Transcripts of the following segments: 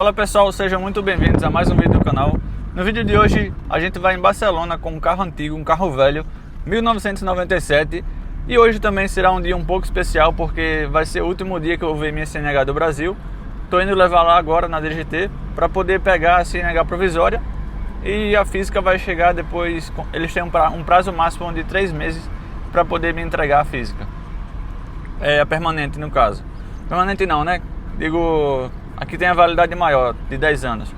Fala pessoal, sejam muito bem-vindos a mais um vídeo do canal. No vídeo de hoje a gente vai em Barcelona com um carro antigo, um carro velho, 1997. E hoje também será um dia um pouco especial porque vai ser o último dia que eu vou ver minha CNH do Brasil. Estou indo levar lá agora na DGT para poder pegar a CNH provisória e a física vai chegar depois. Eles têm um prazo máximo de 3 meses para poder me entregar a física. É a permanente no caso. Permanente não, né? Digo, aqui tem a validade maior, de 10 anos.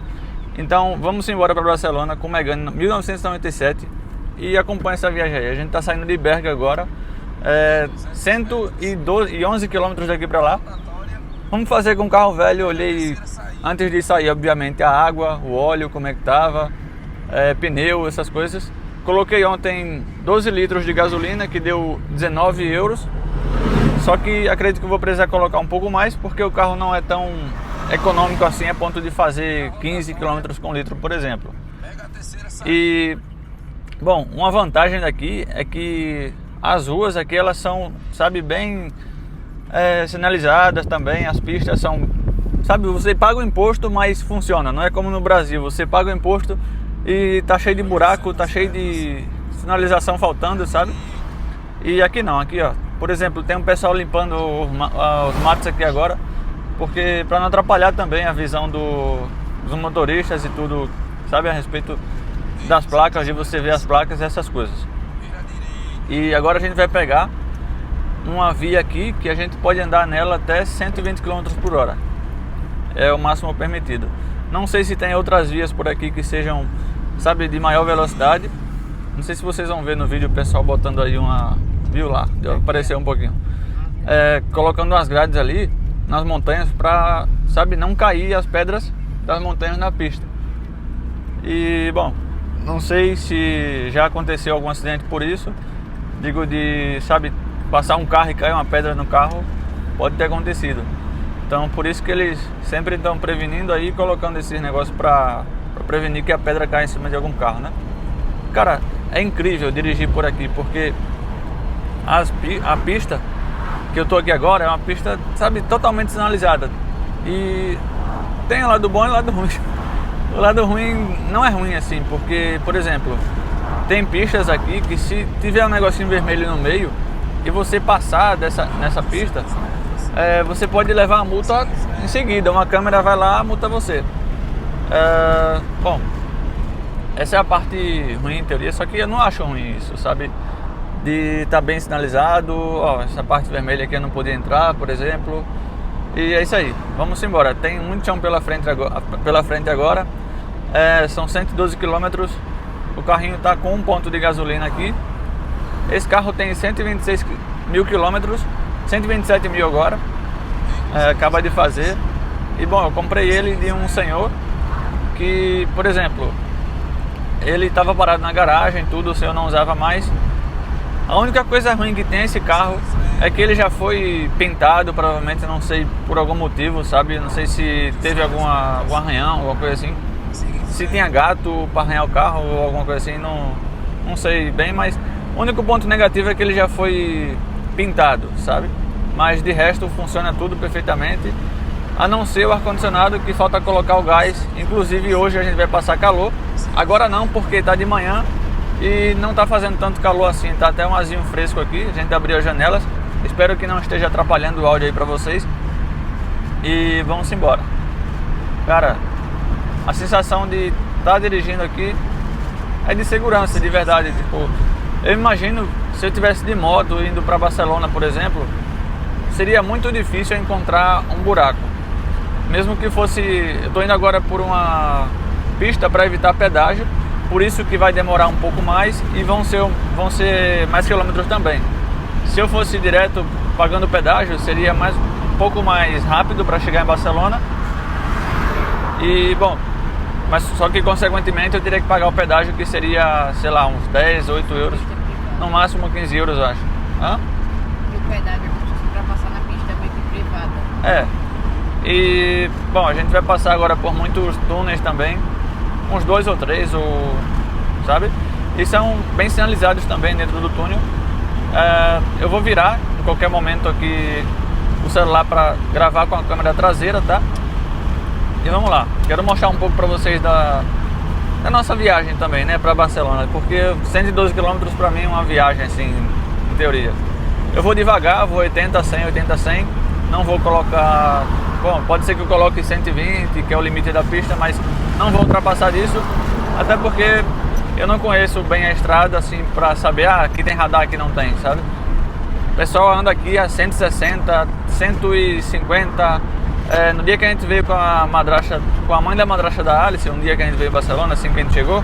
Então vamos embora para Barcelona com Megane 1997 e acompanha essa viagem aí. A gente está saindo de Berga agora, 111 km daqui para lá. Vamos fazer com o carro velho. Olhei antes de sair, obviamente, a água, o óleo, como é que tava, pneu, essas coisas. Coloquei ontem 12 litros de gasolina, que deu 19 euros. Só que acredito que vou precisar colocar um pouco mais, porque o carro não é tão econômico assim a ponto de fazer 15 km com litro, por exemplo. E, bom, uma vantagem daqui é que as ruas aqui, elas são, sabe, bem sinalizadas também. As pistas são, sabe, você paga o imposto, mas funciona. Não é como no Brasil, você paga o imposto e tá cheio de buraco, tá cheio de sinalização faltando, sabe? E aqui não, aqui ó, por exemplo, tem um pessoal limpando os matos aqui agora, porque para não atrapalhar também a visão dos motoristas e tudo, sabe, a respeito das placas, de você ver as placas e essas coisas. E agora a gente vai pegar uma via aqui que a gente pode andar nela até 120 km por hora. É o máximo permitido. Não sei se tem outras vias por aqui que sejam, sabe, de maior velocidade. Não sei se vocês vão ver no vídeo o pessoal botando aí uma... Viu lá? Deu aparecer um pouquinho. Colocando umas grades ali nas montanhas para, sabe, não cair as pedras das montanhas na pista. E, bom, não sei se já aconteceu algum acidente por isso. Digo, de, sabe, passar um carro e cair uma pedra no carro, pode ter acontecido. Então, por isso que eles sempre estão prevenindo aí, colocando esses negócios para prevenir que a pedra caia em cima de algum carro, né? Cara, é incrível dirigir por aqui, porque a pista que eu tô aqui agora é uma pista, sabe, totalmente sinalizada. E tem o lado bom e o lado ruim. O lado ruim não é ruim assim, porque, por exemplo, tem pistas aqui que se tiver um negocinho vermelho no meio e você passar nessa pista, você pode levar a multa em seguida. Uma câmera vai lá, multa você. Bom, essa é a parte ruim em teoria, só que eu não acho ruim isso, sabe? De estar bem sinalizado. Ó, essa parte vermelha aqui eu não podia entrar, por exemplo. E é isso aí, vamos embora. Tem muito chão pela frente agora. São 112 km. O carrinho está com 1 ponto de gasolina aqui. Esse carro tem 126 mil quilômetros, 127 mil agora. Acaba de fazer. E bom, eu comprei ele de um senhor que, por exemplo, ele estava parado na garagem, tudo, o senhor não usava mais. A única coisa ruim que tem esse carro é que ele já foi pintado, provavelmente, não sei, por algum motivo, sabe? Não sei se teve algum arranhão, alguma coisa assim. Se tinha gato para arranhar o carro ou alguma coisa assim, não sei bem, mas o único ponto negativo é que ele já foi pintado, sabe? Mas de resto funciona tudo perfeitamente, a não ser o ar-condicionado, que falta colocar o gás. Inclusive hoje a gente vai passar calor. Agora não, porque tá de manhã e não tá fazendo tanto calor assim, tá até um arzinho fresco aqui. A gente abriu as janelas. Espero que não esteja atrapalhando o áudio aí pra vocês. E vamos embora. Cara, a sensação de estar dirigindo aqui é de segurança, de verdade. Tipo, eu imagino, se eu tivesse de moto indo pra Barcelona, por exemplo, seria muito difícil encontrar um buraco. Mesmo que fosse... Eu tô indo agora por uma pista para evitar pedágio, por isso que vai demorar um pouco mais e vão ser mais quilômetros também. Se eu fosse direto pagando pedágio, seria um pouco mais rápido para chegar em Barcelona. E bom, mas só que consequentemente eu teria que pagar o pedágio, que seria, sei lá, uns 10, 8 euros, no máximo 15 euros, eu acho. Hã? E o pedágio para passar na pista é meio que privada. E bom, a gente vai passar agora por muitos túneis também, uns 2 ou 3, sabe? E são bem sinalizados também dentro do túnel. Eu vou virar em qualquer momento aqui o celular para gravar com a câmera traseira, tá? E vamos lá, quero mostrar um pouco para vocês da nossa viagem também, né, para Barcelona, porque 112 km para mim é uma viagem assim, em teoria. Eu vou devagar, vou 80, 100, 80, 100, não vou colocar, bom, pode ser que eu coloque 120, que é o limite da pista, mas não vou ultrapassar disso, até porque eu não conheço bem a estrada assim para saber, aqui tem radar, aqui não tem, sabe? O pessoal anda aqui a 160, 150. No dia que a gente veio com a madrasta, com a mãe da madrasta da Alice, um dia que a gente veio em Barcelona, assim que a gente chegou,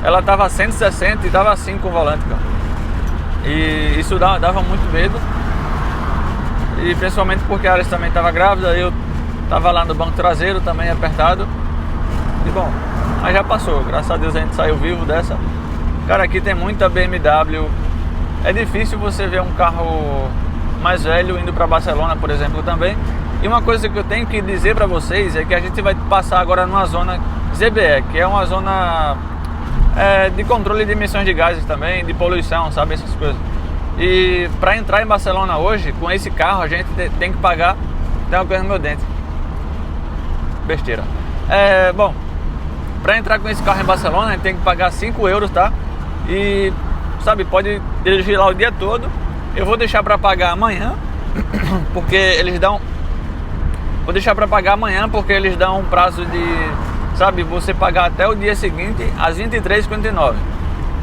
ela tava a 160 e tava assim com o volante, cara. E isso dava muito medo. E principalmente porque a Alice também tava grávida, eu tava lá no banco traseiro também apertado. E bom, mas já passou, graças a Deus a gente saiu vivo dessa. Cara, aqui tem muita BMW. É difícil você ver um carro mais velho indo para Barcelona, por exemplo, também. E uma coisa que eu tenho que dizer para vocês é que a gente vai passar agora numa zona ZBE, que é uma zona de controle de emissões de gases também, de poluição, sabe, essas coisas. E para entrar em Barcelona hoje, com esse carro, a gente tem que pagar... Tem uma coisa no meu dente. Besteira. Bom, para entrar com esse carro em Barcelona, a gente tem que pagar 5 euros, tá? E, sabe, pode dirigir lá o dia todo. Eu vou deixar para pagar amanhã, porque eles dão... Vou deixar para pagar amanhã, porque eles dão um prazo de, sabe, você pagar até o dia seguinte às 23h59.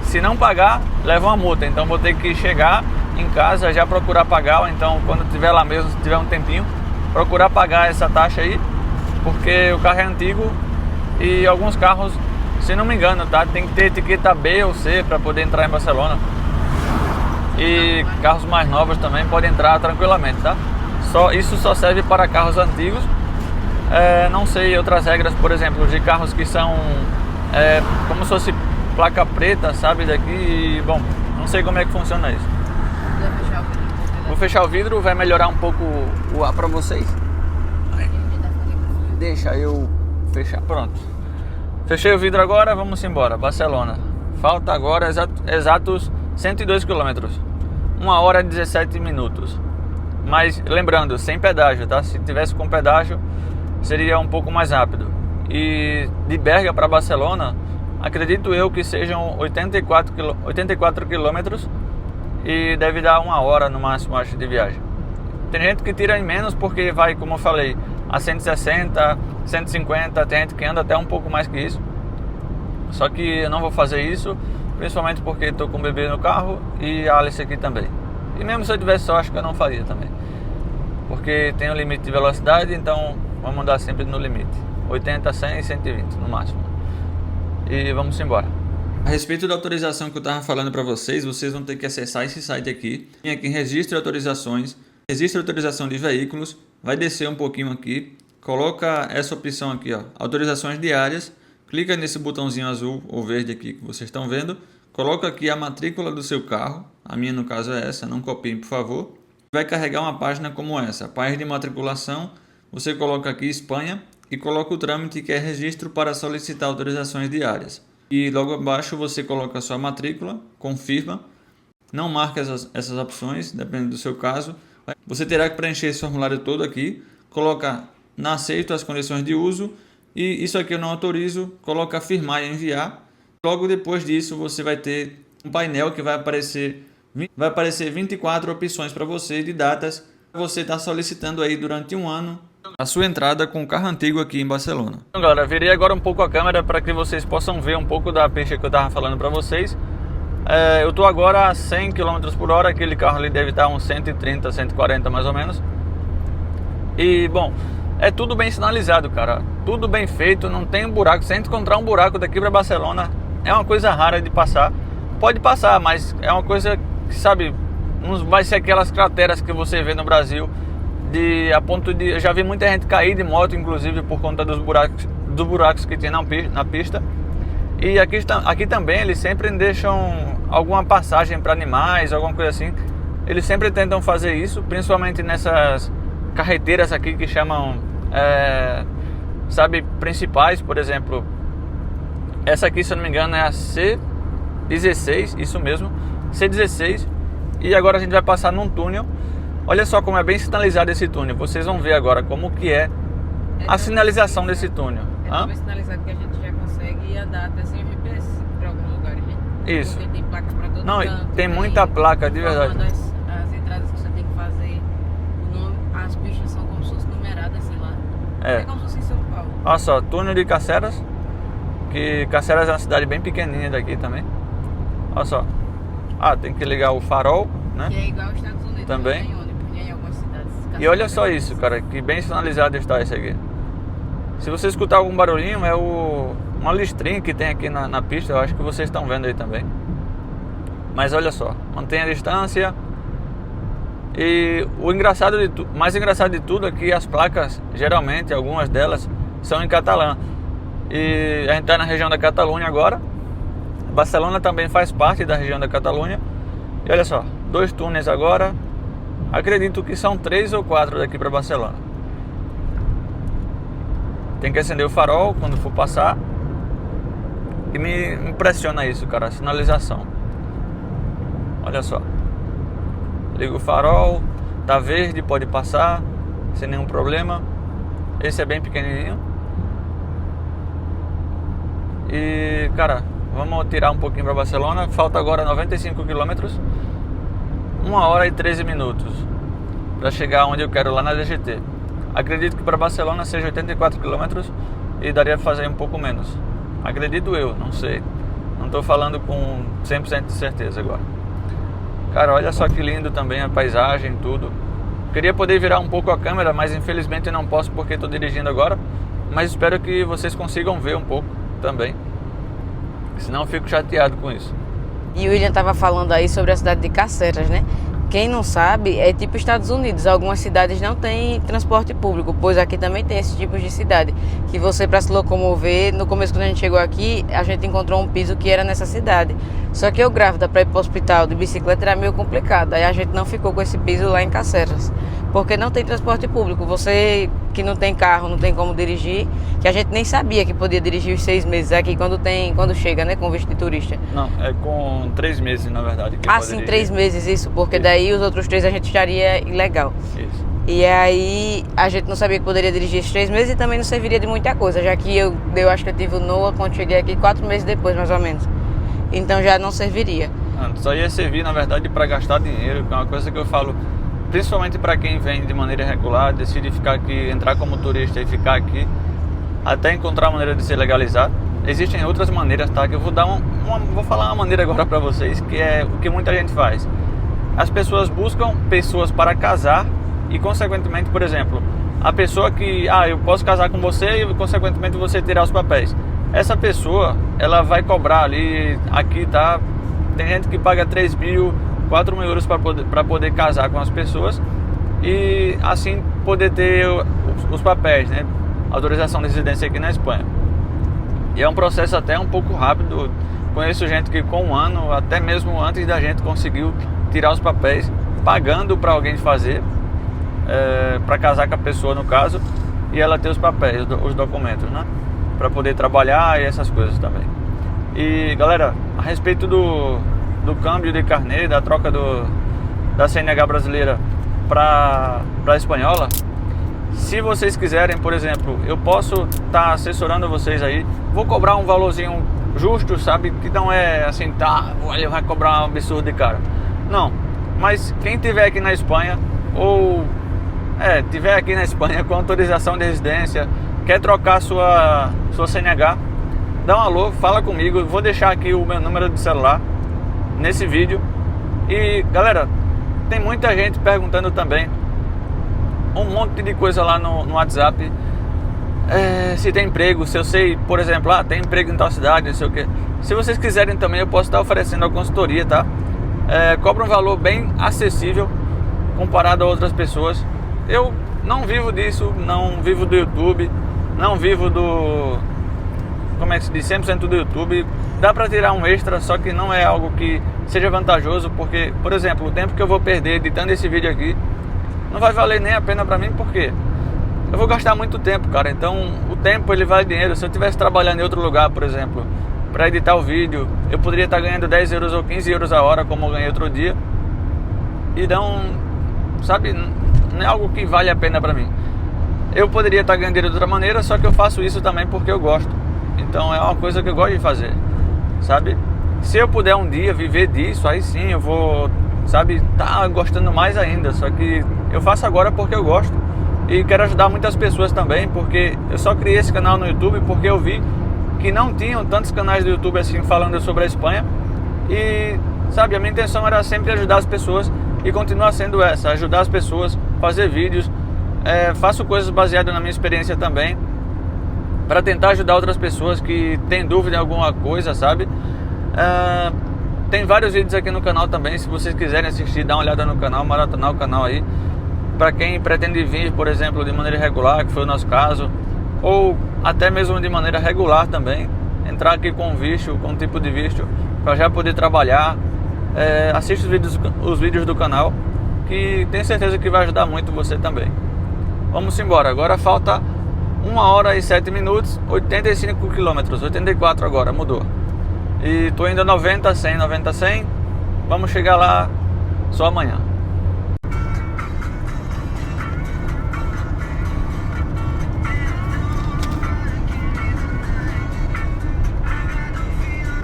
Se não pagar, leva uma multa. Então vou ter que chegar em casa, já procurar pagar, ou então quando tiver lá mesmo, se tiver um tempinho, procurar pagar essa taxa aí, porque o carro é antigo e alguns carros, se não me engano, tá, tem que ter etiqueta B ou C para poder entrar em Barcelona. E carros mais novos também podem entrar tranquilamente, tá? Isso só serve para carros antigos. Não sei outras regras, por exemplo, de carros que são como se fosse placa preta, sabe, daqui. E, bom, não sei como é que funciona isso. Vou fechar o vidro, vai melhorar um pouco o ar para vocês. Deixa eu fechar, pronto. Fechei o vidro agora, vamos embora, Barcelona. Falta agora exatos 102 km, 1 hora e 17 minutos. Mas lembrando, sem pedágio, tá? Se tivesse com pedágio, seria um pouco mais rápido. E de Berga para Barcelona, acredito eu que sejam 84 quilômetros e deve dar 1 hora no máximo, acho, de viagem. Tem gente que tira em menos porque vai, como eu falei, a 160, 150, tem gente que anda até um pouco mais que isso. Só que eu não vou fazer isso, principalmente porque estou com o bebê no carro e a Alice aqui também. E mesmo se eu tivesse só, acho que eu não faria também, porque tem um limite de velocidade, então vamos andar sempre no limite, 80, 100 e 120 no máximo. E vamos embora. A respeito da autorização que eu estava falando para vocês, vocês vão ter que acessar esse site aqui. Tem aqui em Registro de Autorizações, Registro de Autorização de Veículos, vai descer um pouquinho aqui, coloca essa opção aqui, ó, Autorizações Diárias, clica nesse botãozinho azul ou verde aqui que vocês estão vendo. Coloca aqui a matrícula do seu carro, a minha no caso é essa, não copiem por favor. Vai carregar uma página como essa, página de matriculação, você coloca aqui Espanha e coloca o trâmite que é registro para solicitar autorizações diárias. E logo abaixo você coloca a sua matrícula, confirma, não marca essas opções, dependendo do seu caso. Você terá que preencher esse formulário todo aqui, colocar na aceito as condições de uso e isso aqui eu não autorizo, coloca firmar e enviar. Logo depois disso você vai ter um painel que vai aparecer 24 opções para você de datas que você está solicitando aí durante um ano a sua entrada com o carro antigo aqui em Barcelona. Então galera, virei agora um pouco a câmera para que vocês possam ver um pouco da pista que eu estava falando para vocês. Eu estou agora a 100 km por hora, aquele carro ali deve estar uns 130, 140 mais ou menos. E bom, é tudo bem sinalizado, cara, tudo bem feito, não tem buraco. Se a gente encontrar um buraco daqui para Barcelona, é uma coisa rara de passar. Pode passar, mas é uma coisa que, sabe, não vai ser aquelas crateras que você vê no Brasil, a ponto de... Eu já vi muita gente cair de moto, inclusive, por conta dos buracos que tem na pista. E aqui também eles sempre deixam alguma passagem para animais, alguma coisa assim. Eles sempre tentam fazer isso, principalmente nessas carreteiras aqui que chamam, sabe, principais, por exemplo. Essa aqui, se eu não me engano, é a C16, isso mesmo, C16. E agora a gente vai passar num túnel. Olha só como é bem sinalizado esse túnel. Vocês vão ver agora como que é a sinalização desse túnel. É tão bem sinalizado que a gente já consegue andar até sem o GPS para alguns lugares, né? Isso. Porque tem placa para todo Não, canto, tem muita placa, de verdade. As entradas que você tem que fazer, o nome, as pistas são como se fossem numeradas, sei lá. É como se fosse em São Paulo. Olha só, túnel de Caceras, que Caceras é uma cidade bem pequenininha daqui também. Olha só. Tem que ligar o farol, né? Que é igual aos Estados Unidos. Também. Em algumas cidades. E olha só isso, cara, que bem sinalizado está isso aqui. Se você escutar algum barulhinho, uma listrinha que tem aqui na pista, eu acho que vocês estão vendo aí também. Mas olha só, mantenha a distância. E mais engraçado de tudo é que as placas, geralmente, algumas delas, são em catalã. E a gente está na região da Catalunha agora. Barcelona também faz parte da região da Catalunha. E olha só, 2 túneis agora. Acredito que são 3 ou 4 daqui para Barcelona. Tem que acender o farol quando for passar. E me impressiona isso, cara, a sinalização. Olha só. Liga o farol, tá verde, pode passar sem nenhum problema. Esse é bem pequenininho. E, cara, vamos tirar um pouquinho para Barcelona. Falta agora 95 km, 1 hora e 13 minutos para chegar onde eu quero, lá na DGT. Acredito que para Barcelona seja 84 km e daria para fazer um pouco menos. Acredito eu, não sei. Não estou falando com 100% de certeza agora. Cara, olha só que lindo também a paisagem, tudo. Queria poder virar um pouco a câmera, mas infelizmente eu não posso porque estou dirigindo agora. Mas espero que vocês consigam ver um pouco também. Senão eu fico chateado com isso. E o William estava falando aí sobre a cidade de Caceras, né? Quem não sabe, é tipo Estados Unidos. Algumas cidades não têm transporte público, pois aqui também tem esse tipo de cidade. Que você, para se locomover, no começo quando a gente chegou aqui, a gente encontrou um piso que era nessa cidade. Só que eu grávida para ir para o hospital de bicicleta era meio complicado. Aí a gente não ficou com esse piso lá em Caceras, porque não tem transporte público. Você que não tem carro, não tem como dirigir, que a gente nem sabia que podia dirigir os 6 meses aqui quando chega, né, com visto de turista. Não, é com 3 meses, na verdade. Que sim, 3 meses, isso, porque isso. Daí os outros 3 a gente estaria ilegal. Isso. E aí a gente não sabia que poderia dirigir esses 3 meses e também não serviria de muita coisa, já que eu acho que eu tive o NOA quando cheguei aqui 4 meses depois, mais ou menos. Então já não serviria. Só ia servir, na verdade, para gastar dinheiro, que é uma coisa que eu falo, principalmente para quem vem de maneira irregular, decide ficar aqui, entrar como turista e ficar aqui, até encontrar a maneira de se legalizar. Existem outras maneiras, tá? Que eu vou falar uma maneira agora para vocês, que é o que muita gente faz. As pessoas buscam pessoas para casar e, consequentemente, por exemplo, a pessoa que, eu posso casar com você e, consequentemente, você tirar os papéis. Essa pessoa, ela vai cobrar ali, aqui, tá? Tem gente que paga 3 mil, 4 mil euros para poder casar com as pessoas e, assim, poder ter os papéis, né? Autorização de residência aqui na Espanha. E é um processo até um pouco rápido. Conheço gente que com 1 ano, até mesmo antes da gente, conseguiu tirar os papéis, pagando para alguém fazer, para casar com a pessoa no caso, e ela ter os papéis, os documentos, né? Para poder trabalhar e essas coisas também. E galera, a respeito do câmbio de carnê, da troca da CNH brasileira para a espanhola, se vocês quiserem, por exemplo, eu posso estar assessorando vocês aí, vou cobrar um valorzinho justo, sabe, que não é assim, olha, vai cobrar um absurdo de cara. Não, mas quem tiver aqui na Espanha, ou tiver aqui na Espanha com autorização de residência, quer trocar sua CNH, dá um alô, fala comigo, vou deixar aqui o meu número de celular nesse vídeo. E galera, tem muita gente perguntando também um monte de coisa lá no WhatsApp, se tem emprego, se eu sei, por exemplo, tem emprego em tal cidade, não sei o que. Se vocês quiserem também, eu posso estar oferecendo a consultoria, tá? Cobra um valor bem acessível comparado a outras pessoas. Eu não vivo disso, não vivo do YouTube, não vivo do, como é que se diz, 100% do YouTube. Dá pra tirar um extra, só que não é algo que seja vantajoso, porque, por exemplo, o tempo que eu vou perder editando esse vídeo aqui não vai valer nem a pena pra mim, porque eu vou gastar muito tempo, cara. Então o tempo, ele vale dinheiro. Se eu estivesse trabalhando em outro lugar, por exemplo, para editar o vídeo, eu poderia estar ganhando 10 euros ou 15 euros a hora, como eu ganhei outro dia. E não, sabe, não é algo que vale a pena pra mim. Eu poderia estar ganhando dinheiro de outra maneira, só que eu faço isso também porque eu gosto. Então é uma coisa que eu gosto de fazer, sabe? Se eu puder um dia viver disso, aí sim eu vou, sabe, tá gostando mais ainda. Só que eu faço agora porque eu gosto. E quero ajudar muitas pessoas também, porque eu só criei esse canal no YouTube porque eu vi que não tinham tantos canais do YouTube assim falando sobre a Espanha. E, sabe, a minha intenção era sempre ajudar as pessoas e continua sendo essa, ajudar as pessoas, fazer vídeos. Faço coisas baseadas na minha experiência também, para tentar ajudar outras pessoas que têm dúvida em alguma coisa, sabe? Tem vários vídeos aqui no canal também, se vocês quiserem assistir, dá uma olhada no canal, maratonar o canal aí. Para quem pretende vir, por exemplo, de maneira regular, que foi o nosso caso, ou até mesmo de maneira regular também, entrar aqui com visto, com um tipo de visto, para já poder trabalhar. Assiste os vídeos do canal, que tenho certeza que vai ajudar muito você também. Vamos embora, agora falta 1 hora e 7 minutos, 85 km, 84 agora, mudou. E tô indo 90, 100, 90, 100, vamos chegar lá só amanhã.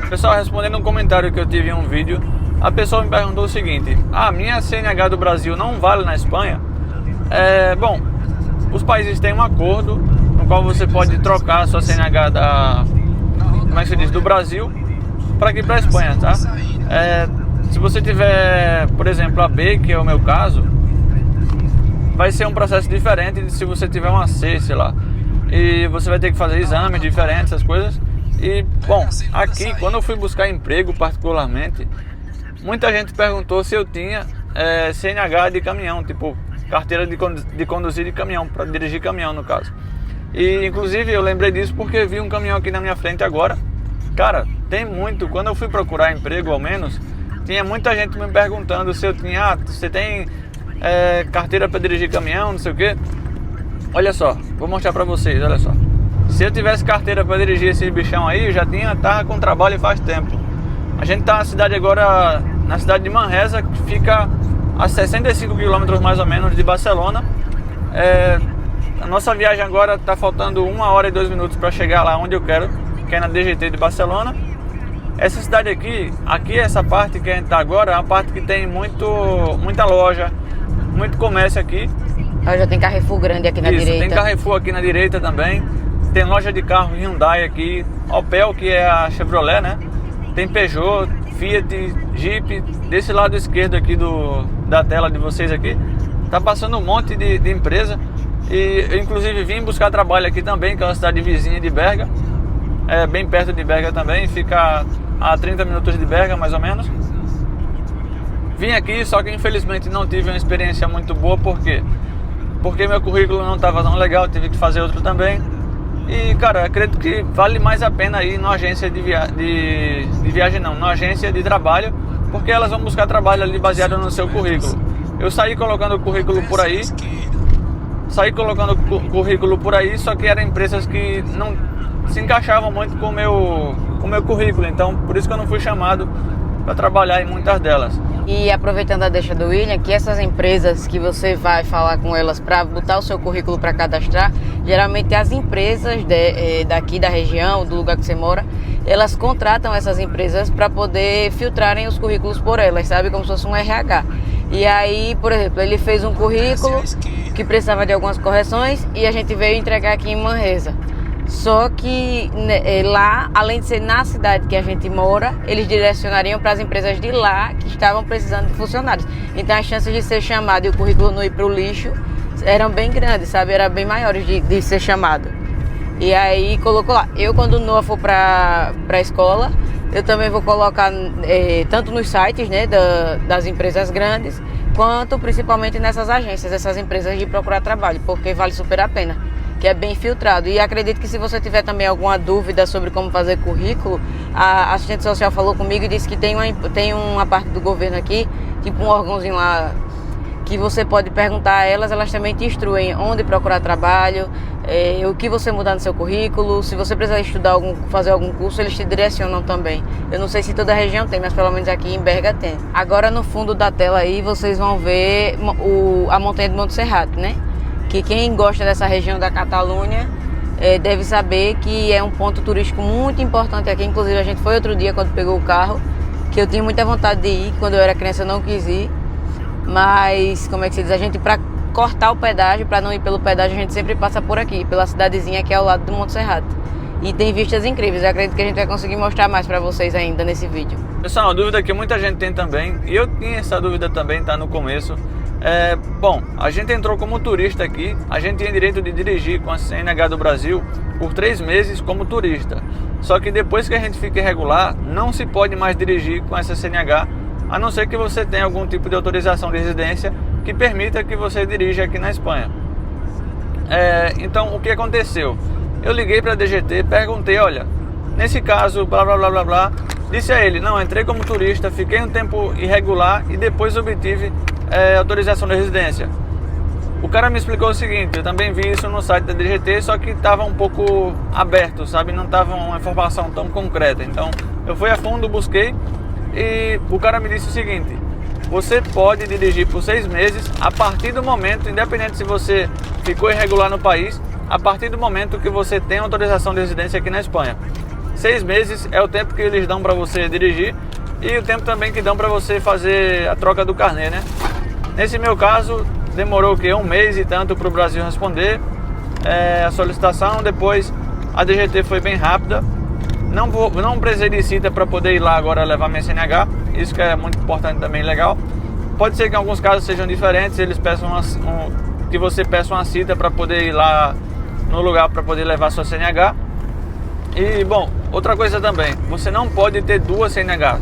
Pessoal, respondendo um comentário que eu tive em um vídeo, a pessoa me perguntou o seguinte: a minha CNH do Brasil não vale na Espanha? Bom, os países têm um acordo no qual você pode trocar a sua CNH como é que se diz, do Brasil para aqui para a Espanha, tá? Se você tiver, por exemplo, a B, que é o meu caso, vai ser um processo diferente de se você tiver uma C, sei lá. E você vai ter que fazer exames diferentes, essas coisas. E, bom, aqui, quando eu fui buscar emprego particularmente, muita gente perguntou se eu tinha CNH de caminhão, tipo, carteira de conduzir de caminhão, para dirigir caminhão no caso. E, inclusive, eu lembrei disso porque vi um caminhão aqui na minha frente agora. Cara, tem muito, quando eu fui procurar emprego ao menos, tinha muita gente me perguntando se eu tinha, você tem carteira para dirigir caminhão, não sei o que. Olha só, vou mostrar para vocês, olha só. Se eu tivesse carteira para dirigir esse bichão aí, eu já tava com trabalho faz tempo. A gente tá na cidade agora, na cidade de Manresa, que fica a 65 km mais ou menos de Barcelona. A nossa viagem agora tá faltando 1 hora e 2 minutos para chegar lá onde eu quero, que é na DGT de Barcelona. Essa cidade aqui essa parte que a gente tá agora, é uma parte que tem muita loja, muito comércio aqui. Já tem Carrefour grande aqui na direita. Tem Carrefour aqui na direita também. Tem loja de carro Hyundai aqui, Opel, que é a Chevrolet, né? Tem Peugeot, Fiat, Jeep. Desse lado esquerdo aqui da tela de vocês aqui, tá passando um monte de empresa. E eu inclusive vim buscar trabalho aqui também, que é uma cidade vizinha de Berga. Bem perto de Berga também, fica a 30 minutos de Berga, mais ou menos. Vim aqui, só que infelizmente não tive uma experiência muito boa, por quê? Porque meu currículo não estava tão legal, tive que fazer outro também. E, cara, acredito que vale mais a pena ir numa agência de viagem não, numa agência de trabalho, porque elas vão buscar trabalho ali baseado no seu currículo. Eu saí colocando o currículo por aí, só que eram empresas que não se encaixavam muito com o meu currículo, então por isso que eu não fui chamado para trabalhar em muitas delas. E aproveitando a deixa do William, que essas empresas que você vai falar com elas para botar o seu currículo para cadastrar, geralmente as empresas daqui da região, do lugar que você mora, elas contratam essas empresas para poder filtrarem os currículos por elas, sabe? Como se fosse um RH. E aí, por exemplo, ele fez um currículo que precisava de algumas correções e a gente veio entregar aqui em Manresa. Só que lá, além de ser na cidade que a gente mora, eles direcionariam para as empresas de lá que estavam precisando de funcionários. Então as chances de ser chamado e o currículo não ir para o lixo eram bem grandes, sabe? Eram bem maiores de ser chamado. E aí colocou lá. Eu, quando o Noah for para a escola, eu também vou colocar tanto nos sites, né, das empresas grandes, quanto principalmente nessas agências, essas empresas de procurar trabalho, porque vale super a pena, que é bem filtrado. E acredito que se você tiver também alguma dúvida sobre como fazer currículo, a assistente social falou comigo e disse que tem uma parte do governo aqui, tipo um órgãozinho lá, que você pode perguntar a elas, elas também te instruem onde procurar trabalho, o que você mudar no seu currículo, se você precisar estudar fazer algum curso, eles te direcionam também. Eu não sei se toda a região tem, mas pelo menos aqui em Berga tem. Agora no fundo da tela aí vocês vão ver a montanha de Monte Serrato, né? que quem gosta dessa região da Catalunha deve saber que é um ponto turístico muito importante aqui. Inclusive a gente foi outro dia quando pegou o carro, que eu tinha muita vontade de ir, quando eu era criança eu não quis ir, mas como é que se diz, a gente para cortar o pedágio, para não ir pelo pedágio, a gente sempre passa por aqui, pela cidadezinha que é ao lado do Monte Serrato. E tem vistas incríveis, eu acredito que a gente vai conseguir mostrar mais para vocês ainda nesse vídeo. Pessoal, uma dúvida que muita gente tem também, e eu tinha essa dúvida também, tá, no começo. Bom, a gente entrou como turista aqui, a gente tinha direito de dirigir com a CNH do Brasil por 3 meses como turista. Só que depois que a gente fica irregular, não se pode mais dirigir com essa CNH, a não ser que você tenha algum tipo de autorização de residência que permita que você dirija aqui na Espanha. Então, o que aconteceu? Eu liguei para a DGT, perguntei, olha, nesse caso, blá blá blá blá blá, disse a ele, não, entrei como turista, fiquei um tempo irregular e depois obtive autorização de residência. O cara me explicou o seguinte, eu também vi isso no site da DGT, só que estava um pouco aberto, sabe, não estava uma informação tão concreta. Então, eu fui a fundo, busquei e o cara me disse o seguinte, você pode dirigir por 6 meses a partir do momento, independente se você ficou irregular no país, a partir do momento que você tem autorização de residência aqui na Espanha. 6 meses é o tempo que eles dão para você dirigir e o tempo também que dão para você fazer a troca do carnê, né? Nesse meu caso, demorou o quê? 1 mês e tanto para o Brasil responder a solicitação. Depois a DGT foi bem rápida. Não precisei de cita para poder ir lá agora levar minha CNH. Isso que é muito importante também, legal. Pode ser que em alguns casos sejam diferentes, eles peçam que você peça uma cita para poder ir lá no lugar para poder levar sua CNH. E bom, outra coisa também, você não pode ter 2 CNH,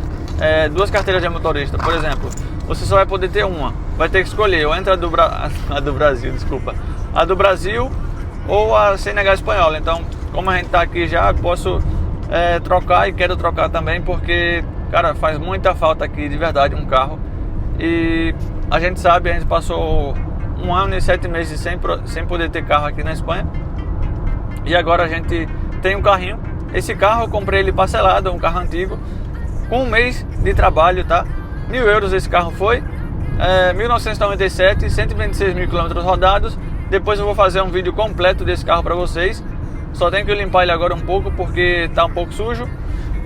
2 carteiras de motorista, por exemplo. Você só vai poder ter uma, vai ter que escolher ou entre a do Brasil, desculpa, a do Brasil ou a CNH espanhola. Então, como a gente tá aqui já, posso trocar e quero trocar também, porque, cara, faz muita falta aqui, de verdade, um carro. E a gente sabe, a gente passou 1 ano e 7 meses sem poder ter carro aqui na Espanha. E agora a gente tem um carrinho. Esse carro eu comprei ele parcelado, um carro antigo, com 1 mês de trabalho, tá? 1.000 euros esse carro foi, 1997, 126 mil quilômetros rodados. Depois eu vou fazer um vídeo completo desse carro para vocês. Só tenho que limpar ele agora um pouco porque tá um pouco sujo.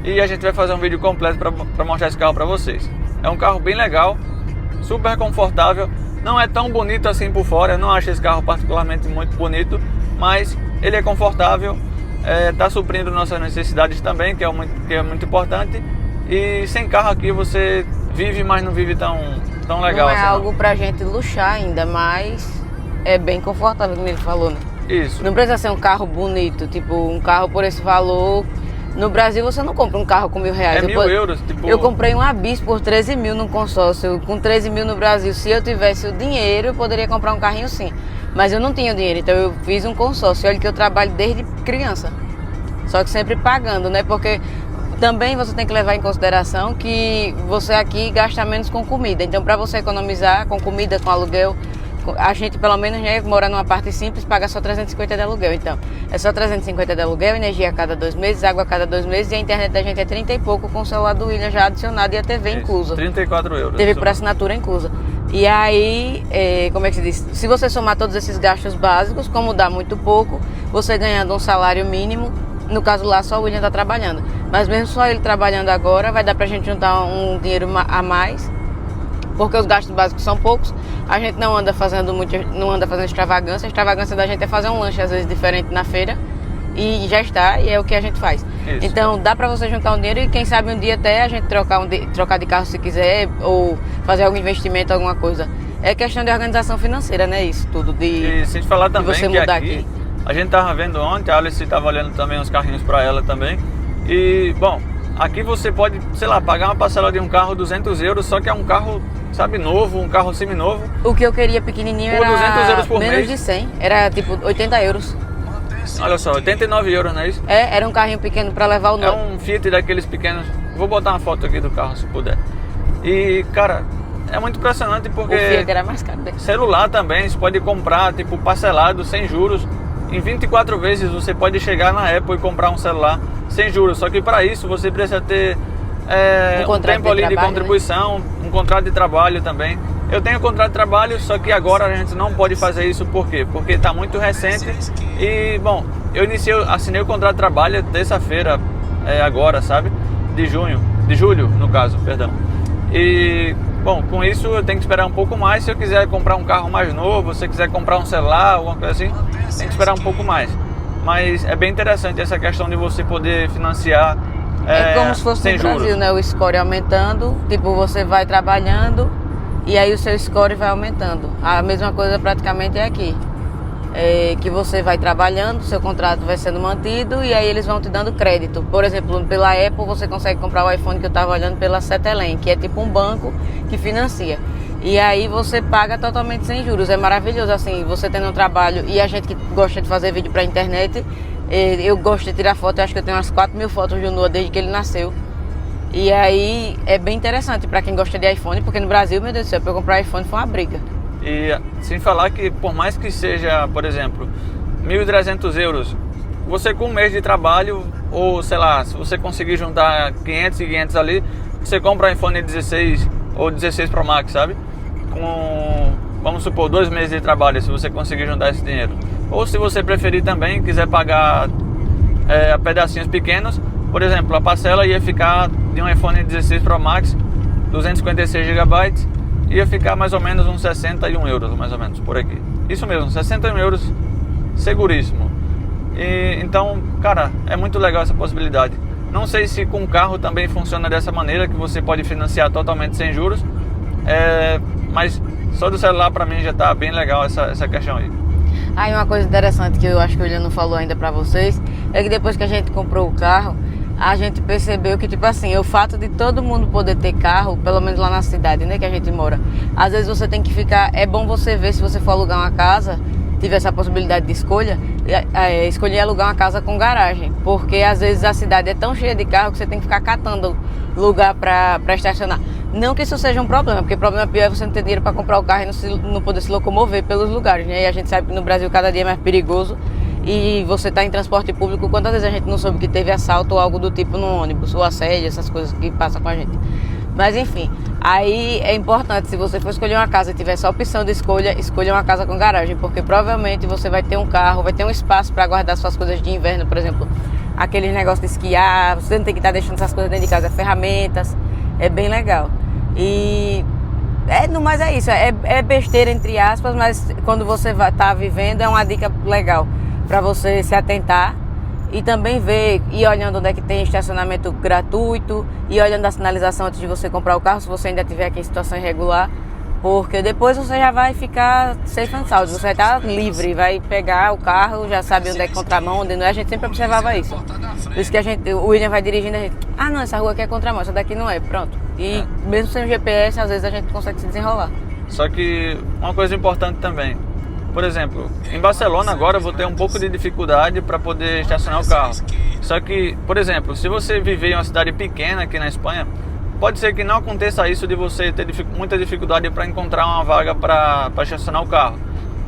E a gente vai fazer um vídeo completo para mostrar esse carro para vocês. É um carro bem legal, super confortável. Não é tão bonito assim por fora, eu não acho esse carro particularmente muito bonito, mas ele é confortável, está suprindo nossas necessidades também, que é muito importante. E sem carro aqui você vive, mas não vive tão legal. Não é assim, algo pra gente luxar ainda, mas é bem confortável, como ele falou, né? Isso. Não precisa ser um carro bonito, tipo um carro por esse valor. No Brasil você não compra um carro com R$1.000. É 1.000 euros, tipo... Eu comprei um Abis por 13 mil num consórcio, com 13 mil no Brasil. Se eu tivesse o dinheiro, eu poderia comprar um carrinho sim. Mas eu não tinha o dinheiro, então eu fiz um consórcio. Olha que eu trabalho desde criança. Só que sempre pagando, né? Porque também você tem que levar em consideração que você aqui gasta menos com comida. Então, para você economizar com comida, com aluguel, a gente pelo menos, né, mora numa parte simples, paga só 350 de aluguel. Então, é só 350 de aluguel, energia a cada 2 meses, água a cada 2 meses e a internet da gente é 30 e pouco com o celular do William já adicionado e a TV inclusa. 34 euros. TV por assinatura inclusa. E aí, como é que se diz? Se você somar todos esses gastos básicos, como dá muito pouco, você ganhando um salário mínimo, no caso lá só o William está trabalhando. Mas mesmo só ele trabalhando agora, vai dar pra gente juntar um dinheiro a mais, porque os gastos básicos são poucos. A gente não anda fazendo extravagância. A extravagância da gente é fazer um lanche às vezes diferente na feira e já está, e é o que a gente faz. Isso. Então dá pra você juntar um dinheiro e quem sabe um dia até a gente trocar de carro se quiser, ou fazer algum investimento, alguma coisa. É questão de organização financeira, né? Isso tudo. E sem falar também você que mudar aqui, a gente tava vendo ontem, a Alice estava olhando também uns carrinhos para ela também. E, bom, aqui você pode, sei lá, pagar uma parcela de um carro 200 euros, só que é um carro, sabe, novo, um carro seminovo. O que eu queria pequenininho por era 200 euros por menos mês. de 100, era tipo 80 euros. Olha só, 89 euros, não é isso? Era um carrinho pequeno para levar o É um Fiat daqueles pequenos. Vou botar uma foto aqui do carro se puder. E, cara, é muito impressionante porque... O Fiat era mais caro. Celular também, você pode comprar, tipo, parcelado, sem juros. Em 24 vezes você pode chegar na Apple e comprar um celular sem juros. Só que para isso você precisa ter um tempo ali de contribuição, né? Um contrato de trabalho também. Eu tenho contrato de trabalho, só que agora a gente não pode fazer isso. Por quê? Porque está muito recente e, bom, assinei o contrato de trabalho terça-feira, agora, sabe? De julho, no caso, perdão. E, bom, com isso eu tenho que esperar um pouco mais. Se eu quiser comprar um carro mais novo, se eu quiser comprar um celular, alguma coisa assim, tem que esperar um pouco mais. Mas é bem interessante essa questão de você poder financiar como se fosse sem no juros. Brasil, né? O score aumentando, tipo, você vai trabalhando e aí o seu score vai aumentando. A mesma coisa praticamente é aqui. Que você vai trabalhando, seu contrato vai sendo mantido e aí eles vão te dando crédito. Por exemplo, pela Apple você consegue comprar o iPhone que eu estava olhando pela Cetelem, que é tipo um banco que financia. E aí você paga totalmente sem juros. É maravilhoso, assim, você tendo um trabalho. E a gente que gosta de fazer vídeo pra internet, eu gosto de tirar foto. Eu acho que eu tenho umas 4.000 fotos do Noah desde que ele nasceu. E aí é bem interessante pra quem gosta de iPhone, porque no Brasil, meu Deus do céu, pra eu comprar iPhone foi uma briga. E sem falar que por mais que seja, por exemplo, 1.300 euros, você com um mês de trabalho, ou sei lá, se você conseguir juntar 500 e 500 ali, você compra um iPhone 16 ou 16 Pro Max, sabe? Com, vamos supor, 2 meses de trabalho, se você conseguir juntar esse dinheiro. Ou se você preferir também, quiser pagar a pedacinhos pequenos, por exemplo, a parcela ia ficar de um iPhone 16 Pro Max, 256 GB, ia ficar mais ou menos uns 61 euros, mais ou menos, por aqui. Isso mesmo, 61 euros seguríssimo. E, então, cara, é muito legal essa possibilidade. Não sei se com carro também funciona dessa maneira, que você pode financiar totalmente sem juros. Mas só do celular pra mim já tá bem legal essa questão aí. Aí uma coisa interessante que eu acho que o William não falou ainda pra vocês, é que depois que a gente comprou o carro, a gente percebeu que, tipo assim, o fato de todo mundo poder ter carro, pelo menos lá na cidade, né, que a gente mora, às vezes você tem que ficar, é bom você ver, se você for alugar uma casa, tiver essa possibilidade de escolha, escolher alugar uma casa com garagem, porque às vezes a cidade é tão cheia de carro que você tem que ficar catando lugar pra estacionar. Não que isso seja um problema, porque o problema pior é você não ter dinheiro para comprar o carro e não poder se locomover pelos lugares, né? E a gente sabe que no Brasil cada dia é mais perigoso e você está em transporte público. Quantas vezes a gente não soube que teve assalto ou algo do tipo no ônibus, ou assédio, essas coisas que passam com a gente. Mas enfim, aí é importante, se você for escolher uma casa e tiver essa opção de escolha uma casa com garagem, porque provavelmente você vai ter um carro, vai ter um espaço para guardar suas coisas de inverno, por exemplo, aqueles negócios de esquiar, você não tem que estar deixando essas coisas dentro de casa, ferramentas, é bem legal. E no mais é isso, é besteira entre aspas, mas quando você tá vivendo é uma dica legal para você se atentar e também ver, ir olhando onde é que tem estacionamento gratuito, e olhando a sinalização antes de você comprar o carro, se você ainda tiver aqui em situação irregular, porque depois você já vai ficar safe and sound, você vai estar livre, vai pegar o carro, já sabe onde é contramão, onde não é, a gente sempre observava isso. Por isso que o William vai dirigindo, a gente, não, essa rua aqui é contramão, essa daqui não é, pronto. E mesmo sem o GPS, às vezes a gente consegue se desenrolar. Só que uma coisa importante também, por exemplo, em Barcelona agora eu vou ter um pouco de dificuldade para poder estacionar o carro. Só que, por exemplo, se você viver em uma cidade pequena aqui na Espanha, pode ser que não aconteça isso de você ter muita dificuldade para encontrar uma vaga para estacionar o carro.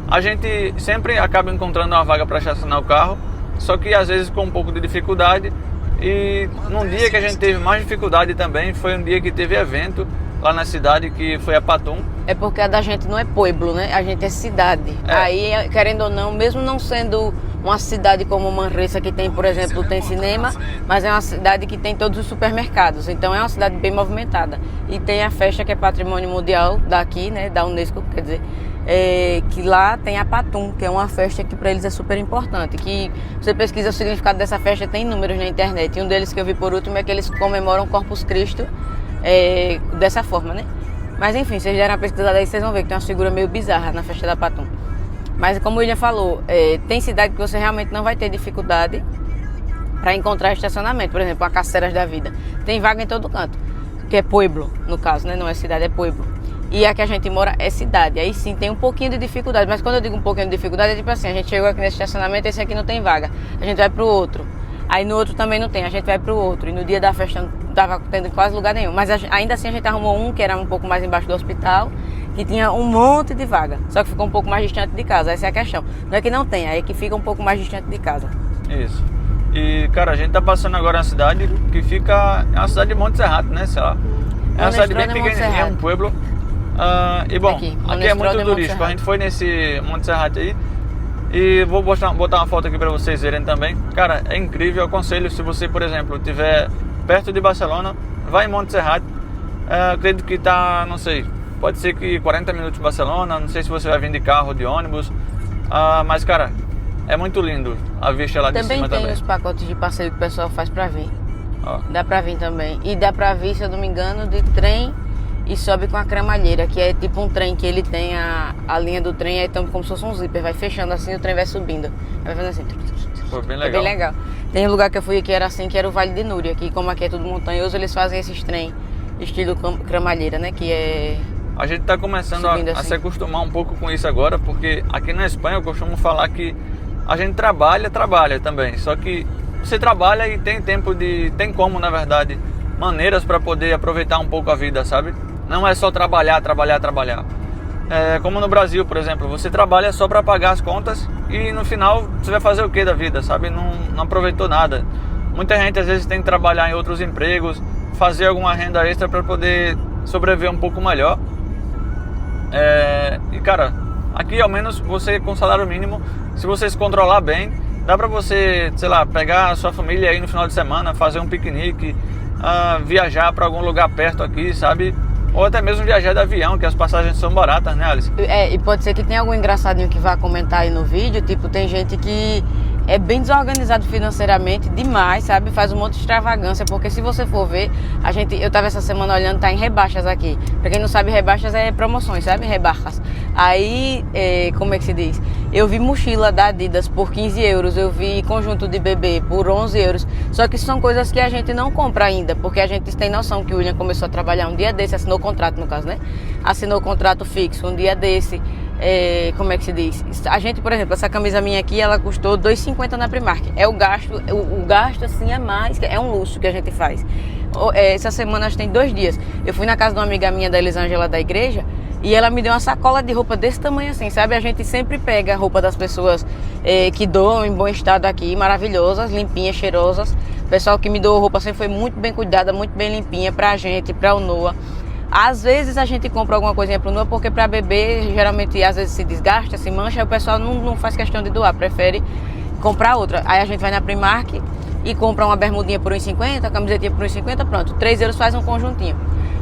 A gente sempre acaba encontrando uma vaga para estacionar o carro, só que às vezes com um pouco de dificuldade. E num dia que a gente teve mais dificuldade também, foi um dia que teve evento lá na cidade, que foi a Patum. É porque a da gente não é pueblo, né? A gente é cidade. Aí, querendo ou não, mesmo não sendo uma cidade como Manresa, que tem, por exemplo, tem cinema, mas é uma cidade que tem todos os supermercados. Então é uma cidade bem movimentada. E tem a festa que é patrimônio mundial daqui, né? Da Unesco, quer dizer, que lá tem a Patum, que é uma festa que para eles é super importante. Que você pesquisa o significado dessa festa, tem números na internet. E um deles que eu vi por último é que eles comemoram Corpus Christi dessa forma, né? Mas enfim, vocês deram uma pesquisada aí, vocês vão ver que tem uma figura meio bizarra na festa da Patum. Mas como o William falou, tem cidade que você realmente não vai ter dificuldade para encontrar estacionamento. Por exemplo, a Caceiras da vida. Tem vaga em todo canto, que é pueblo, no caso, né? Não é cidade, é pueblo. E a que a gente mora é cidade. Aí sim tem um pouquinho de dificuldade. Mas quando eu digo um pouquinho de dificuldade, é tipo assim, a gente chegou aqui nesse estacionamento, esse aqui não tem vaga. A gente vai pro outro. Aí no outro também não tem, a gente vai pro outro. E no dia da festa não tava tendo quase lugar nenhum. Mas ainda assim a gente arrumou um que era um pouco mais embaixo do hospital, que tinha um monte de vaga. Só que ficou um pouco mais distante de casa, essa é a questão. Não é que não tem, é que fica um pouco mais distante de casa. Isso. E cara, a gente tá passando agora na cidade que fica... É uma cidade de Monte Serrato, né? Sei lá. É uma cidade bem pequenininha, é um pueblo. E bom, aqui é muito turístico. A gente foi nesse Monte Serrat aí. E vou botar uma foto aqui para vocês verem também. Cara, é incrível. Eu aconselho, se você, por exemplo, estiver perto de Barcelona, vai em Monte Serrat. Acredito que tá, não sei, pode ser que 40 minutos de Barcelona. Não sei se você vai vir de carro ou de ônibus. Mas, cara, é muito lindo a vista lá de cima também. Também tem os pacotes de passeio que o pessoal faz para vir. Dá pra vir também. E dá pra vir, se eu não me engano, de trem e sobe com a cremalheira, que é tipo um trem que ele tem a linha do trem, aí então como se fosse um zíper, vai fechando assim, o trem vai subindo. Vai fazendo assim. Foi bem legal. É bem legal. Tem um lugar que eu fui que era assim, que era o Vale de Núria, que como aqui é tudo montanhoso, eles fazem esses trem estilo cremalheira, né? Que é... A gente tá começando a se acostumar um pouco com isso agora, porque aqui na Espanha eu costumo falar que a gente trabalha também, só que você trabalha e tem na verdade, maneiras para poder aproveitar um pouco a vida, sabe? Não é só trabalhar. Como no Brasil, por exemplo, você trabalha só para pagar as contas e no final você vai fazer o que da vida, sabe? Não aproveitou nada. Muita gente às vezes tem que trabalhar em outros empregos, fazer alguma renda extra para poder sobreviver um pouco melhor. E cara, aqui ao menos você com salário mínimo, se você se controlar bem, dá pra você, sei lá, pegar a sua família aí no final de semana, fazer um piquenique, viajar pra algum lugar perto aqui, sabe? Ou até mesmo viajar de avião, que as passagens são baratas, né, Alice? E pode ser que tenha algum engraçadinho que vá comentar aí no vídeo, tipo, tem gente que é bem desorganizado financeiramente demais, sabe? Faz um monte de extravagância, porque se você for ver, eu tava essa semana olhando, tá em rebaixas aqui. Pra quem não sabe, rebaixas é promoções, sabe? Rebaixas. Aí, como é que se diz? Eu vi mochila da Adidas por 15 euros, eu vi conjunto de bebê por 11 euros. Só que são coisas que a gente não compra ainda, porque a gente tem noção que o William começou a trabalhar um dia desse, assinou o contrato no caso, né? Assinou o contrato fixo um dia desse. Como é que se diz? A gente, por exemplo, essa camisa minha aqui, ela custou 2,50 na Primark. O gasto assim é mais, é um luxo que a gente faz. Essa semana, acho que tem 2 dias, eu fui na casa de uma amiga minha da Elisângela da igreja e ela me deu uma sacola de roupa desse tamanho assim, sabe? A gente sempre pega a roupa das pessoas que doam em bom estado aqui, maravilhosas, limpinhas, cheirosas. O pessoal que me doou roupa sempre foi muito bem cuidada, muito bem limpinha pra gente, pra o Noah. Às vezes a gente compra alguma coisinha pro Noah, porque para beber geralmente às vezes se desgasta, se mancha, aí o pessoal não faz questão de doar, prefere comprar outra. Aí a gente vai na Primark e compra uma bermudinha por 1,50, a camisetinha por 1,50, pronto, 3 euros faz um conjuntinho.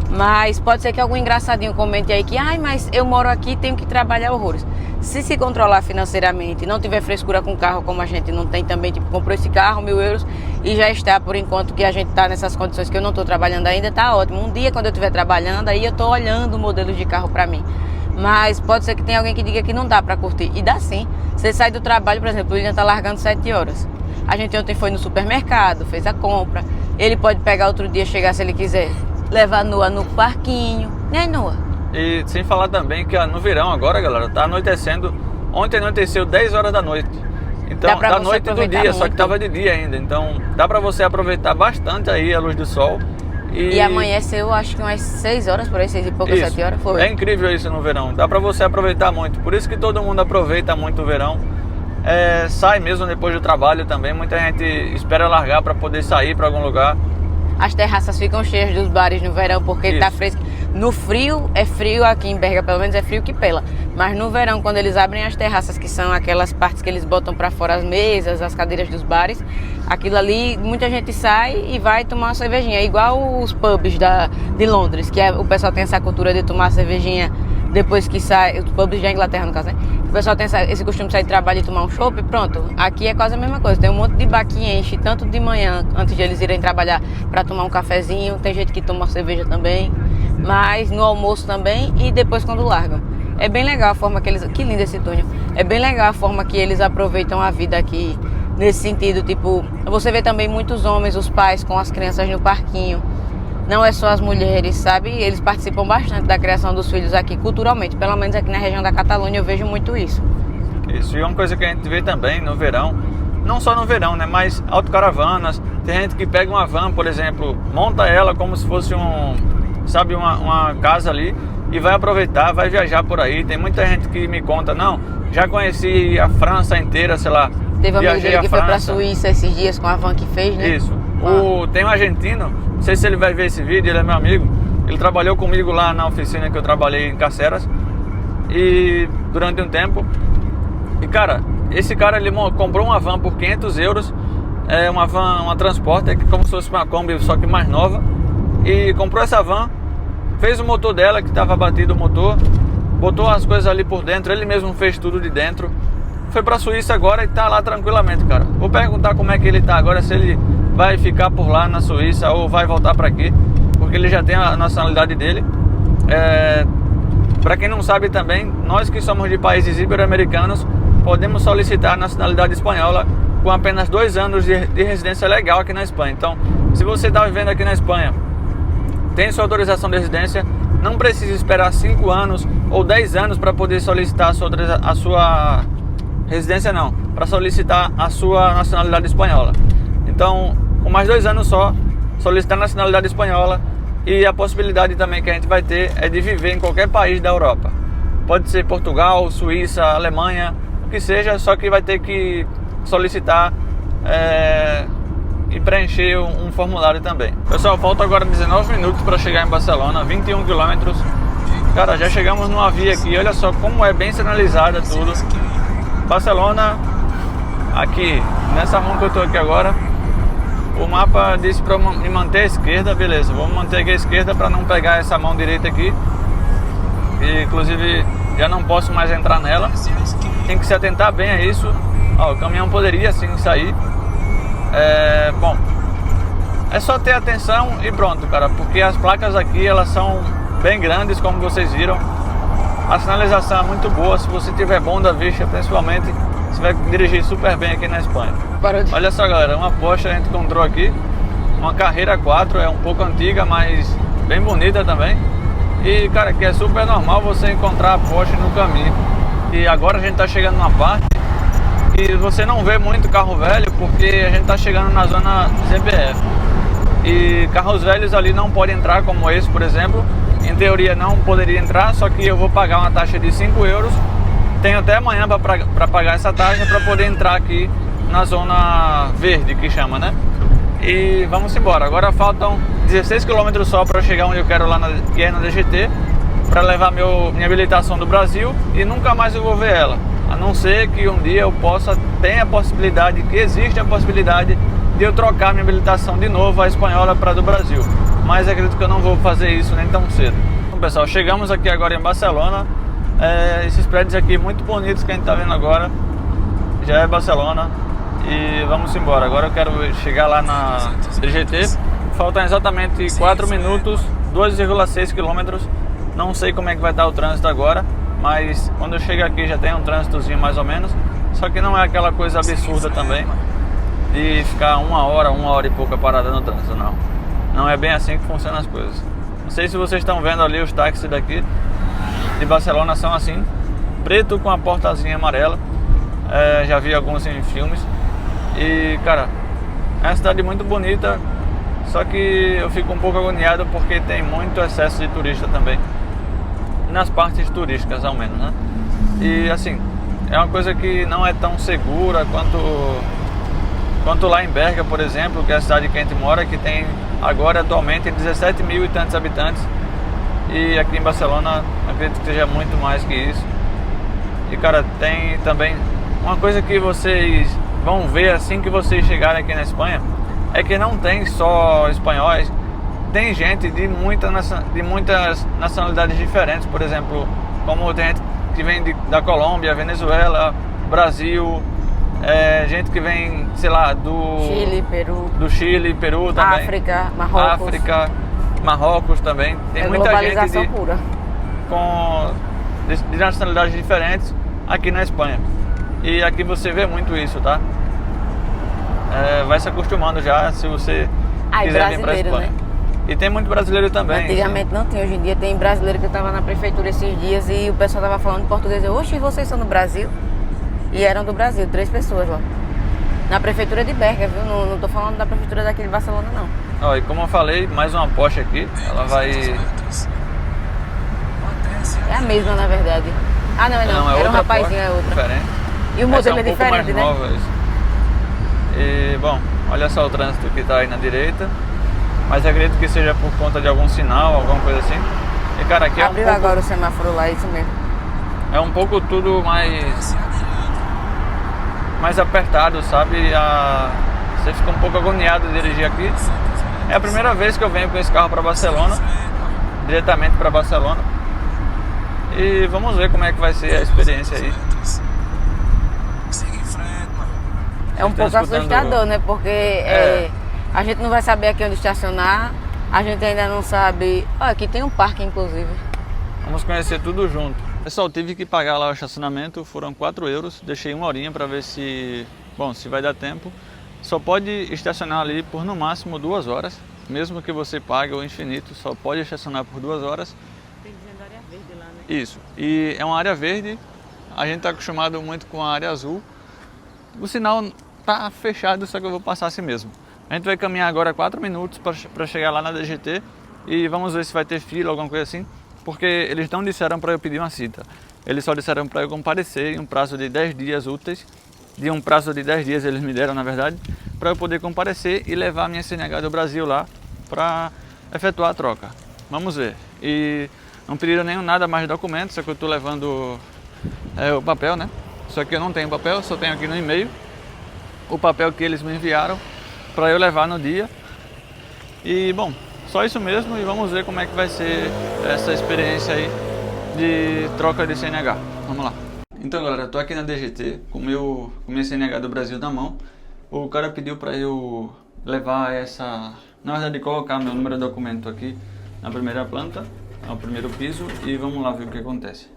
Mas pode ser que algum engraçadinho comente aí que, mas eu moro aqui e tenho que trabalhar horrores. Se controlar financeiramente, não tiver frescura com carro, como a gente não tem também, tipo, comprou esse carro, 1.000 euros, e já está, por enquanto que a gente está nessas condições que eu não estou trabalhando ainda, tá ótimo. Um dia, quando eu estiver trabalhando, aí eu estou olhando modelos de carro para mim. Mas pode ser que tenha alguém que diga que não dá para curtir. E dá sim. Você sai do trabalho, por exemplo, o William está largando 7 horas. A gente ontem foi no supermercado, fez a compra. Ele pode pegar outro dia, chegar se ele quiser, levar a Noah no parquinho, né, Noah? E sem falar também que no verão agora, galera, tá anoitecendo. Ontem anoiteceu 10 horas da noite. Então, da noite do dia, muito. Só que tava de dia ainda. Então, dá pra você aproveitar bastante aí a luz do sol. E amanheceu, acho que umas 6 horas, por aí, 6 e poucas, 7 horas. Foi. É incrível isso no verão. Dá pra você aproveitar muito. Por isso que todo mundo aproveita muito o verão. Sai mesmo depois do trabalho também. Muita gente espera largar pra poder sair pra algum lugar. As terraças ficam cheias dos bares no verão, porque tá fresco. No frio, é frio aqui em Berga, pelo menos é frio que pela. Mas no verão, quando eles abrem as terraças, que são aquelas partes que eles botam pra fora as mesas, as cadeiras dos bares, aquilo ali, muita gente sai e vai tomar uma cervejinha. É igual os pubs de Londres, que o pessoal tem essa cultura de tomar cervejinha depois que sai, os pubs da Inglaterra no caso, né? O pessoal tem esse costume de sair de trabalho e tomar um chopp, pronto. Aqui é quase a mesma coisa, tem um monte de bar que enche, tanto de manhã, antes de eles irem trabalhar, para tomar um cafezinho, tem gente que toma cerveja também, mas no almoço também e depois quando largam. É bem legal a forma que eles... Que lindo esse túnel. É bem legal a forma que eles aproveitam a vida aqui, nesse sentido, tipo... Você vê também muitos homens, os pais com as crianças no parquinho. Não é só as mulheres, sabe? Eles participam bastante da criação dos filhos aqui, culturalmente. Pelo menos aqui na região da Catalunha eu vejo muito isso. Isso, e uma coisa que a gente vê também no verão, não só no verão, né? Mas autocaravanas. Tem gente que pega uma van, por exemplo, monta ela como se fosse uma casa ali e vai aproveitar, vai viajar por aí. Tem muita gente que me conta, não, já conheci a França inteira, sei lá. Teve um amigo dele que foi pra Suíça esses dias com a van que fez, né? Isso. Tem um argentino, não sei se ele vai ver esse vídeo, ele é meu amigo. Ele trabalhou comigo lá na oficina que eu trabalhei em Caceras e durante um tempo. E cara, esse cara ele comprou uma van por 500 euros, uma van, uma Transporter, que como se fosse uma Kombi, só que mais nova. E comprou essa van, fez o motor dela, que estava batido o motor, botou as coisas ali por dentro, ele mesmo fez tudo de dentro. Foi pra Suíça agora e tá lá tranquilamente, cara. Vou perguntar como é que ele tá agora, se ele vai ficar por lá na Suíça ou vai voltar pra aqui, porque ele já tem a nacionalidade dele. Pra quem não sabe também, nós que somos de países ibero-americanos podemos solicitar a nacionalidade espanhola com apenas 2 anos de residência legal aqui na Espanha. Então, se você está vivendo aqui na Espanha, tem sua autorização de residência, não precisa esperar 5 anos ou 10 anos para poder solicitar a sua residência, não, para solicitar a sua nacionalidade espanhola. Então, com mais 2 anos só, solicitar a nacionalidade espanhola, e a possibilidade também que a gente vai ter é de viver em qualquer país da Europa. Pode ser Portugal, Suíça, Alemanha, o que seja, só que vai ter que solicitar e preencher um formulário também. Pessoal, falta agora 19 minutos para chegar em Barcelona, 21 km. Cara, já chegamos numa via aqui, olha só como é bem sinalizada tudo. Barcelona, aqui, nessa rua que eu tô aqui agora, o mapa disse para me manter à esquerda, beleza, vamos manter aqui à esquerda para não pegar essa mão direita aqui. E, inclusive, já não posso mais entrar nela, tem que se atentar bem a isso. Ó, o caminhão poderia sim sair. Bom, é só ter atenção e pronto, cara, porque as placas aqui elas são bem grandes, como vocês viram. A sinalização é muito boa, se você tiver bom da vista, principalmente, você vai dirigir super bem aqui na Espanha. Olha só, galera, uma Porsche a gente encontrou aqui, uma Carrera 4, é um pouco antiga, mas bem bonita também. E, cara, que é super normal você encontrar a Porsche no caminho. E agora a gente tá chegando numa parte e você não vê muito carro velho, porque a gente tá chegando na zona ZPF. E carros velhos ali não podem entrar, como esse, por exemplo. Em teoria não poderia entrar, só que eu vou pagar uma taxa de 5 euros. Tenho até amanhã para pagar essa taxa para poder entrar aqui na zona verde, que chama, né? E vamos embora. Agora faltam 16 km só para chegar onde eu quero, lá que é na DGT, para levar minha habilitação do Brasil, e nunca mais eu vou ver ela. A não ser que um dia eu tenha a possibilidade, que existe a possibilidade de eu trocar minha habilitação de novo, a espanhola, para a do Brasil. Mas acredito que eu não vou fazer isso nem tão cedo. Então, pessoal, chegamos aqui agora em Barcelona. Esses prédios aqui muito bonitos que a gente está vendo agora, já é Barcelona. E vamos embora. Agora eu quero chegar lá na DGT. Faltam exatamente 4 minutos, 2,6 km. Não sei como é que vai estar o trânsito agora, mas quando eu chego aqui já tem um trânsitozinho mais ou menos. Só que não é aquela coisa absurda também de ficar uma hora e pouca parada no trânsito, não. Não é bem assim que funcionam as coisas. Não sei se vocês estão vendo ali, os táxis daqui de Barcelona são assim, preto com a portazinha amarela. Já vi alguns em filmes. E, cara, é uma cidade muito bonita, só que eu fico um pouco agoniado porque tem muito excesso de turista também, nas partes turísticas ao menos, né? E assim, é uma coisa que não é tão segura quanto lá em Berga, por exemplo, que é a cidade que a gente mora, que tem agora atualmente 17 mil e tantos habitantes. E aqui em Barcelona acredito que seja muito mais que isso. E, cara, tem também uma coisa que vocês vão ver assim que vocês chegarem aqui na Espanha, é que não tem só espanhóis, tem gente de muitas nacionalidades diferentes. Por exemplo, como tem gente que vem da Colômbia, Venezuela, Brasil, gente que vem, sei lá, do Chile, Peru também, Marrocos também. Tem muita gente de nacionalidades diferentes aqui na Espanha. E aqui você vê muito isso, tá? Vai se acostumando já, se você quiser vir pra Espanha, né? E tem muito brasileiro também. Antigamente não tinha, hoje em dia tem brasileiro que eu tava na prefeitura esses dias e o pessoal tava falando português. Oxe, vocês são do Brasil? E eram do Brasil, 3 pessoas lá. Na prefeitura de Berga, viu? Não tô falando da prefeitura daqui de Barcelona, não. Ó, e como eu falei, mais uma Porsche aqui. Ela vai... É a mesma, na verdade. Ah, não, não. Era um rapazinho, é outra. Diferente. E o modelo é diferente, né? Nova, isso. E, bom, olha só o trânsito que tá aí na direita. mas acredito que seja por conta de algum sinal, alguma coisa assim. E cara, aqui Abriu agora o semáforo lá, isso mesmo. é um pouco tudo mais apertado, sabe? Você fica um pouco agoniado de dirigir aqui. É a primeira vez que eu venho com esse carro para Barcelona, diretamente para Barcelona. E vamos ver como é que vai ser a experiência aí. É um pouco assustador, né? Porque a gente não vai saber aqui onde estacionar, a gente ainda não sabe... aqui tem um parque, inclusive. Vamos conhecer tudo junto. Pessoal, tive que pagar lá o estacionamento, foram 4 euros, deixei 1 horinha para ver se vai dar tempo. Só pode estacionar ali por no máximo 2 horas, mesmo que você pague o infinito, só pode estacionar por 2 horas. Tem dizendo área verde lá, né? Isso, e é uma área verde, a gente está acostumado muito com a área azul. O sinal tá fechado, só que eu vou passar assim mesmo. A gente vai caminhar agora 4 minutos para chegar lá na DGT e vamos ver se vai ter fila, alguma coisa assim, porque eles não disseram para eu pedir uma cita. Eles só disseram para eu comparecer em um prazo de 10 dias úteis. De um prazo de 10 dias eles me deram, na verdade, para eu poder comparecer e levar a minha CNH do Brasil lá para efetuar a troca. Vamos ver. E não pediram nem nada mais de documento, só que eu estou levando o papel, né? Só que eu não tenho papel, só tenho aqui no e-mail o papel que eles me enviaram para eu levar no dia. E bom, só isso mesmo, e vamos ver como é que vai ser essa experiência aí de troca de CNH. Vamos lá. Então galera, eu tô aqui na DGT com minha CNH do Brasil na mão. O cara pediu para eu levar na verdade colocar meu número de documento aqui na primeira planta, no primeiro piso, e vamos lá ver o que acontece.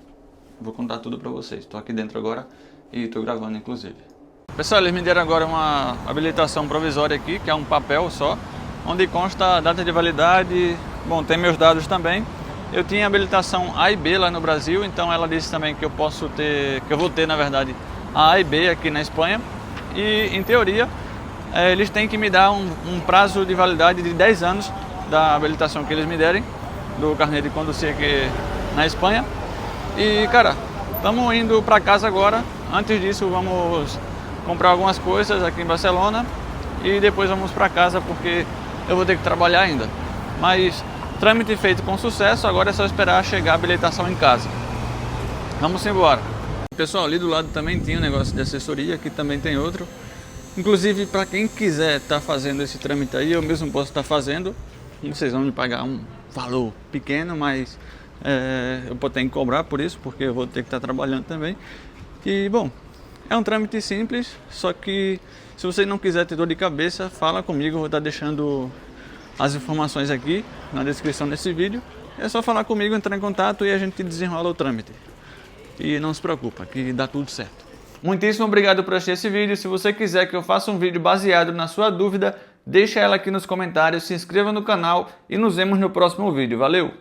Vou contar tudo para vocês. Tô aqui dentro agora e tô gravando inclusive. Pessoal, eles me deram agora uma habilitação provisória aqui, que é um papel só, onde consta a data de validade, bom, tem meus dados também. Eu tinha habilitação A e B lá no Brasil, então ela disse também que eu vou ter, na verdade, a A e B aqui na Espanha. E, em teoria, eles têm que me dar um prazo de validade de 10 anos da habilitação que eles me derem, do carnê de conduzir aqui na Espanha. E, cara, estamos indo para casa agora. Antes disso, vamos comprar algumas coisas aqui em Barcelona e depois vamos para casa, porque eu vou ter que trabalhar ainda. Mas trâmite feito com sucesso, agora é só esperar chegar a habilitação em casa. Vamos embora. Pessoal, ali do lado também tinha um negócio de assessoria, aqui também tem outro. Inclusive, para quem quiser estar fazendo esse trâmite aí, eu mesmo posso estar fazendo. Vocês vão me pagar um valor pequeno, mas eu vou ter que cobrar por isso, porque eu vou ter que estar trabalhando também. E, bom, é um trâmite simples, só que se você não quiser ter dor de cabeça, fala comigo, eu vou estar deixando as informações aqui na descrição desse vídeo. É só falar comigo, entrar em contato e a gente desenrola o trâmite. E não se preocupa, que dá tudo certo. Muitíssimo obrigado por assistir esse vídeo. Se você quiser que eu faça um vídeo baseado na sua dúvida, deixa ela aqui nos comentários, se inscreva no canal e nos vemos no próximo vídeo. Valeu!